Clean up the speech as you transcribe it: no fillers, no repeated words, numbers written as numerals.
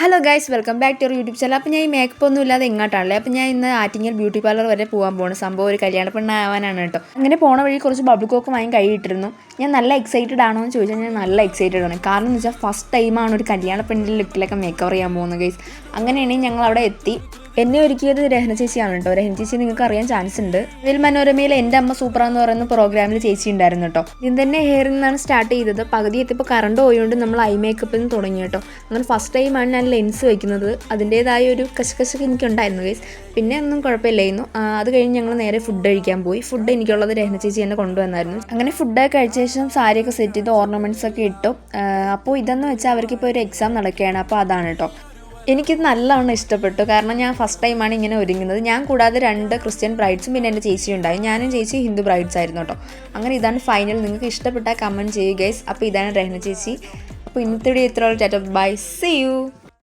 Hello guys, welcome back to your YouTube channel. അപ്പോൾ ഞാൻ ഈ മേക്കപ്പ് ഒന്നും ഇല്ലാതെ എങ്ങോട്ടാണല്ലേ. അപ്പോൾ ഞാൻ ഇന്ന് ആറ്റിങ്ങൽ ബ്യൂട്ടി പാർലർ വരെ പോകാൻ പോകുന്നത്. സംഭവം ഒരു കല്യാണ പെണ്ണാവാനാണ് കേട്ടോ. അങ്ങനെ പോണ വഴി കുറച്ച് ബബിൾ കോക്ക് വാങ്ങി കൈയിട്ടിരുന്നു. ഞാൻ നല്ല എക്സൈറ്റഡ് ആണോ എന്ന് ചോദിച്ചാൽ ഞാൻ നല്ല എക്സൈറ്റഡ് ആണ്. കാരണം എന്ന് വെച്ചാൽ ഫസ്റ്റ് ടൈമാണ് ഒരു കല്യാണ പെണ്ണിൻ്റെ ലുക്കിലൊക്കെ മേക്കപ്പ് ചെയ്യാൻ പോകുന്നത് ഗൈസ്. അങ്ങനെയാണെങ്കിൽ ഞങ്ങൾ അവിടെ എത്തി. എന്നെ ഒരുക്കിയത് രഹന ചേച്ചിയാണ് കേട്ടോ. രഹന ചേച്ചി നിങ്ങൾക്ക് അറിയാൻ ചാൻസ് ഉണ്ട്. ഇതിൽ മനോരമയിൽ എൻ്റെ അമ്മ സൂപ്പറാന്ന് പറയുന്ന പ്രോഗ്രാമിൽ ചേച്ചി ഉണ്ടായിരുന്നു കേട്ടോ. ഇതിന് തന്നെ ഹെയറിൽ നിന്നാണ് സ്റ്റാർട്ട് ചെയ്തത്. പകുതി എത്തിയപ്പോൾ കറണ്ട് പോയതുകൊണ്ട് നമ്മൾ ഐ മേക്കപ്പിൽ നിന്ന് തുടങ്ങി കേട്ടോ. അങ്ങനെ ഫസ്റ്റ് ടൈമാണ് ഞാൻ ലെൻസ് വയ്ക്കുന്നത്. അതിൻ്റേതായ ഒരു കശകശക്ക് എനിക്കുണ്ടായിരുന്നു ഗൈസ്. പിന്നെ ഒന്നും കുഴപ്പമില്ലായിരുന്നു. അത് കഴിഞ്ഞ് ഞങ്ങൾ നേരെ ഫുഡ് കഴിക്കാൻ പോയി. ഫുഡ് എനിക്കുള്ളത് രഹന ചേച്ചി എന്നെ കൊണ്ടുവന്നായിരുന്നു. അങ്ങനെ ഫുഡൊക്കെ കഴിച്ച ശേഷം സാരിയൊക്കെ സെറ്റ് ചെയ്ത് ഓർണമെൻറ്റ്സ് ഒക്കെ ഇട്ടു. അപ്പോൾ ഇതെന്ന് വെച്ചാൽ അവർക്കിപ്പോൾ ഒരു എക്സാം നടക്കുകയാണ്. അപ്പോൾ അതാണ് കേട്ടോ. എനിക്കിത് നല്ലവണ്ണം ഇഷ്ടപ്പെട്ടു. കാരണം ഞാൻ ഫസ്റ്റ് ടൈമാണ് ഇങ്ങനെ ഒരുങ്ങുന്നത്. ഞാൻ കൂടാതെ 2 ക്രിസ്ത്യൻ ബ്രൈഡ്സും പിന്നെ എൻ്റെ ചേച്ചിയും ഉണ്ടായി. ഞാനും ചേച്ചി ഹിന്ദു ബ്രൈഡ്സ് ആയിരുന്നു കേട്ടോ. അങ്ങനെ ഇതാണ് ഫൈനൽ. നിങ്ങൾക്ക് ഇഷ്ടപ്പെട്ടാൽ കമൻറ്റ് ചെയ്യുക ഗൈസ്. അപ്പോൾ ഇതാണ് രഹന ചേച്ചി. അപ്പോൾ ഇന്നത്തെ വീഡിയോ ഇത്രയുള്ള. Tata bye, see U.